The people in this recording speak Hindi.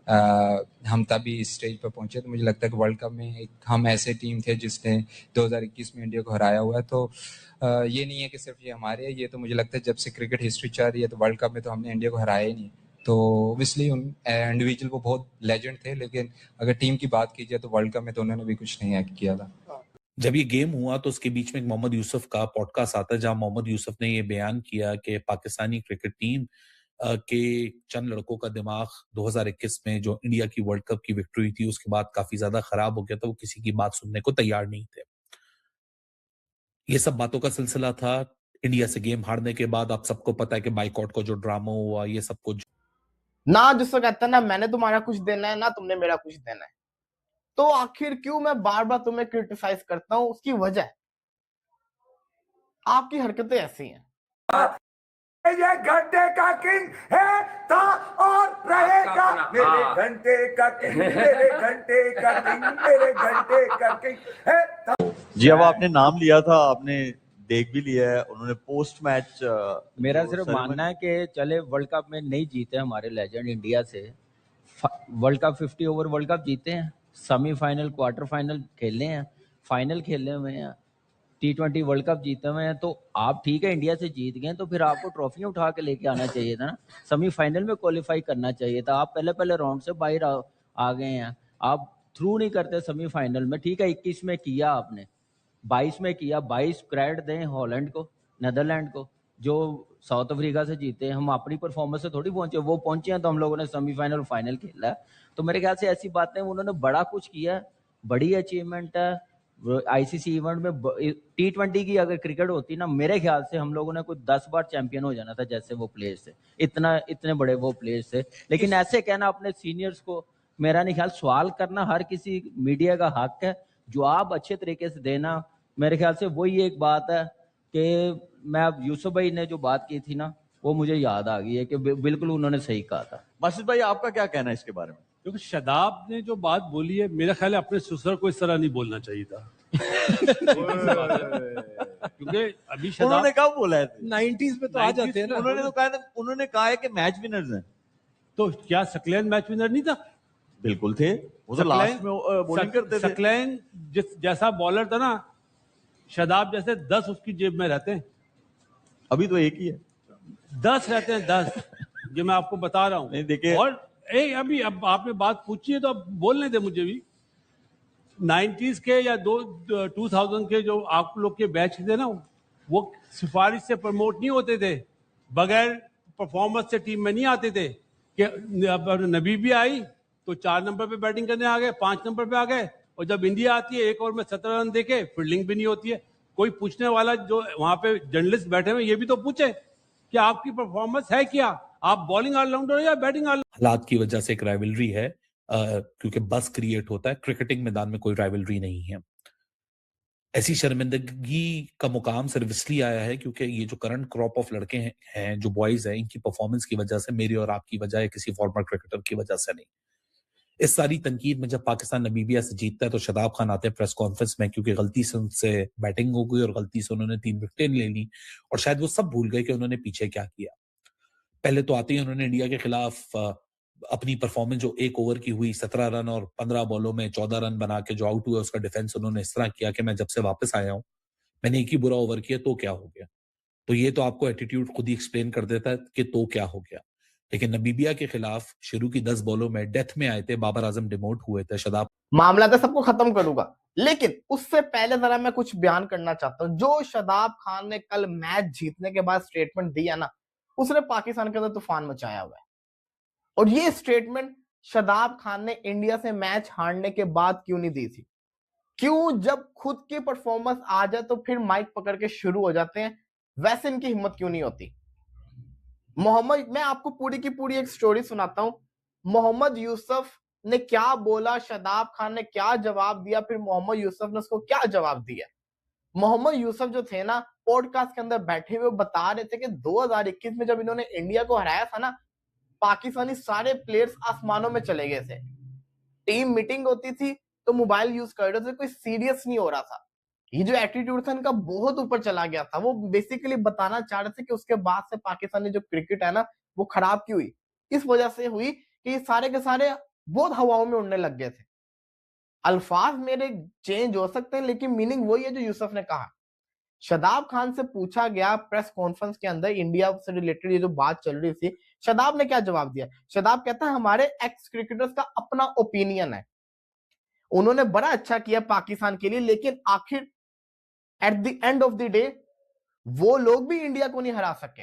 हम तभी इस स्टेज पर पहुंचे। तो मुझे लगता है कि वर्ल्ड कप में एक हम ऐसे टीम थे जिसने 2021 में इंडिया को हराया हुआ है। तो ये नहीं है कि सिर्फ ये हमारे, ये तो मुझे लगता है जब से क्रिकेट हिस्ट्री चल रही है तो वर्ल्ड कप में तो हमने इंडिया को हराया ही नहीं। तो ऑब्वियसली उन इंडिविजुअल वो बहुत लेजेंड थे, लेकिन अगर टीम की बात की जाए तो वर्ल्ड कप में तो उन्होंने भी कुछ नहीं किया था। जब ये गेम हुआ तो उसके बीच में एक मोहम्मद यूसुफ का पॉडकास्ट आता है जहां मोहम्मद यूसुफ ने ये बयान किया कि पाकिस्तानी क्रिकेट टीम के चंद लड़कों का दिमाग 2021 में जो इंडिया की वर्ल्ड कप की विक्ट्री थी उसके बाद काफी ज्यादा खराब हो गया था। वो किसी की बात सुनने को तैयार नहीं थे। ये सब बातों का सिलसिला था। इंडिया से गेम हारने के बाद आप सबको पता है कि बाइकआउट का जो ड्रामा हुआ, ये सब कुछ ना, जिसको कहता है ना मैंने तुम्हारा कुछ देना है ना तुमने मेरा कुछ देना है। तो आखिर क्यों मैं बार बार तुम्हें क्रिटिसाइज करता हूं? उसकी वजह आपकी हरकतें ऐसी हैं। ये घंटे का किंग है, था और रहेगा। मेरे घंटे का किंग, मेरे घंटे का किंग, मेरे घंटे का किंग है। जी, अब आपने नाम लिया था, आपने देख भी लिया है, उन्होंने पोस्ट मैच मेरा सिर्फ मानना है कि चले वर्ल्ड कप में नहीं जीते हमारे लेजेंड इंडिया से, world cup 50 over world cup जीते हैं, सेमीफाइनल क्वार्टर फाइनल खेले हैं, फाइनल खेले हुए हैं, T20 वर्ल्ड कप जीते हुए हैं। तो आप ठीक है इंडिया से जीत गए तो फिर आपको ट्रॉफियां उठा के लेके आना चाहिए था ना, सेमीफाइनल में क्वालिफाई करना चाहिए था। आप पहले राउंड से बाहर आ गए हैं, आप थ्रू नहीं करते सेमीफाइनल में। ठीक है 21 में किया आपने, 22 में किया, 22 क्रेडिट दें हॉलैंड को, नीदरलैंड को जो साउथ अफ्रीका से जीते। हम अपनी परफॉर्मेंस से थोड़ी पहुंचे, वो पहुंचे हैं तो हम लोगों ने सेमीफाइनल फाइनल खेला है। तो मेरे ख्याल से ऐसी बातें, उन्होंने बड़ा कुछ किया, बड़ी अचीवमेंट है। आईसीसी इवेंट में T20 की अगर क्रिकेट होती ना, मेरे ख्याल से हम लोगों ने कोई 10 बार चैंपियन हो जाना था जैसे वो प्लेयर्स थे, इतने बड़े वो प्लेयर्स थे। लेकिन ऐसे कहना अपने सीनियर्स को, मेरा नहीं ख्याल, सवाल करना हर किसी मीडिया का हक है, जवाब अच्छे तरीके से देना। मेरे ख्याल से वही एक बात है कि मैं अब यूसुफ भाई ने जो बात की थी ना, वो मुझे याद आ गई है कि बिल्कुल उन्होंने सही कहा था। मस्जिद भाई, आपका क्या कहना है इसके बारे में? क्योंकि शदाब ने जो बात बोली है, मेरा ख्याल है अपने ससुर को इस तरह नहीं बोलना चाहिए था। क्योंकि अभी शदाब उन्होंने कब बोला है? 90s में तो आ जाते हैं ना। उन्होंने कहा है कि मैच विनर्स हैं। तो क्या सकलैन मैच विनर नहीं था? बिल्कुल थे, वो तो लास्ट में बॉलिंग करते थे। सकलैन जैसा बॉलर था ना, शदाब जैसे 10 उसकी जेब में रहते हैं। अभी तो एक ही है, 10 रहते हैं, 10 जो मैं आपको बता रहा हूँ। नहीं देखिए, और अभी अब आपने बात पूछी है तो अब बोलने दे मुझे भी। 90s के या 2000 के जो आप लोग के बैच थे ना, वो सिफारिश से प्रमोट नहीं होते थे, बगैर परफॉर्मेंस से टीम में नहीं आते थे। कि नबी भी आई तो 4 नंबर पे बैटिंग करने आ गए, 5 नंबर पे आ गए, और जब इंडिया आती है 1 ओवर में 17 रन देके फील्डिंग भी नहीं होती है। कोई पूछने वाला जो वहां पे जर्नलिस्ट बैठे हुए ये भी तो पूछे कि आपकी परफॉर्मेंस है क्या, आप बॉलिंग ऑलराउंडर या बैटिंग ऑलराउंडर। हालात की वजह से एक राइवलरी है, क्योंकि बस क्रिएट होता है। क्रिकेटिंग मैदान में कोई राइवलरी नहीं है। ऐसी शर्मिंदगी का मुकाम सिर्फ इसलिए आया है क्योंकि ये जो करंट क्रॉप ऑफ लड़के हैं जो बॉयज हैं, इनकी परफॉर्मेंस की वजह से, मेरी और आपकी वजह है, किसी फॉर्मर क्रिकेटर की वजह से नहीं। इस सारी तनकीद में जब पाकिस्तान नमीबिया से जीतता है तो शदाब खान आते हैं प्रेस कॉन्फ्रेंस में, क्योंकि गलती से उनसे बैटिंग हो गई और गलती से उन्होंने 3 विकेटें ले ली और शायद वो सब भूल गए कि उन्होंने पीछे क्या किया। पहले तो आते ही उन्होंने इंडिया के खिलाफ अपनी परफॉर्मेंस जो 1 ओवर की हुई, 17 रन और 15 बॉलों में 14 रन बना के जो आउट हुआ, उसका डिफेंस उन्होंने इस तरह किया कि मैं जब से वापस आया हूं मैंने एक ही बुरा ओवर किया तो क्या हो गया। तो ये तो आपको एटीट्यूड खुद ही एक्सप्लेन कर देता है कि तो क्या हो गया। लेकिन नमीबिया के खिलाफ शुरू की 10 बॉलों में डेथ में आए थे, बाबर आजम डिमोट हुए थे, शदाब मामला तो सबको खत्म करूंगा, लेकिन उससे पहले जरा मैं कुछ बयान करना चाहता हूं। जो शदाब खान ने कल मैच जीतने के बाद स्टेटमेंट दिया ना, उसने पाकिस्तान के अंदर तूफान मचाया हुआ है। और ये स्टेटमेंट शदाब खान ने इंडिया से मैच हारने के बाद क्यों नहीं दी थी? क्यों जब खुद की परफॉर्मेंस आ जाए तो फिर माइक पकड़ के शुरू हो जाते हैं? वैसे इनकी हिम्मत क्यों नहीं होती? मोहम्मद, मैं आपको पूरी की पूरी एक स्टोरी सुनाता हूं। मोहम्मद यूसुफ ने क्या बोला, शदाब खान ने क्या जवाब दिया, फिर मोहम्मद यूसुफ ने उसको क्या जवाब दिया। मोहम्मद यूसुफ जो थे ना, पॉडकास्ट के अंदर बैठे हुए बता रहे थे कि 2021 में जब इन्होंने इंडिया को हराया था ना, पाकिस्तानी सारे प्लेयर्स आसमानों में चले गए थे। टीम मीटिंग होती थी तो मोबाइल यूज कर रहे थे, कोई सीरियस नहीं हो रहा था। ये जो एटीट्यूड था इनका बहुत ऊपर चला गया था। वो बेसिकली बताना चाह रहे थे कि उसके बाद से पाकिस्तानी जो क्रिकेट है ना, वो खराब क्यों हुई। इस वजह से हुई कि ये सारे के सारे बहुत हवाओं में उड़ने लग गए थे। अल्फाज मेरे चेंज हो सकते हैं लेकिन मीनिंग वही है जो यूसुफ ने कहा। शादाब खान से पूछा गया प्रेस कॉन्फ्रेंस के अंदर इंडिया से रिलेटेड ये जो बात चल रही थी, शादाब ने क्या जवाब दिया? शादाब कहता है हमारे एक्स क्रिकेटर्स का अपना ओपिनियन है, उन्होंने बड़ा अच्छा किया पाकिस्तान के लिए, लेकिन आखिर at the end of the day वो लोग भी इंडिया को नहीं हरा सके।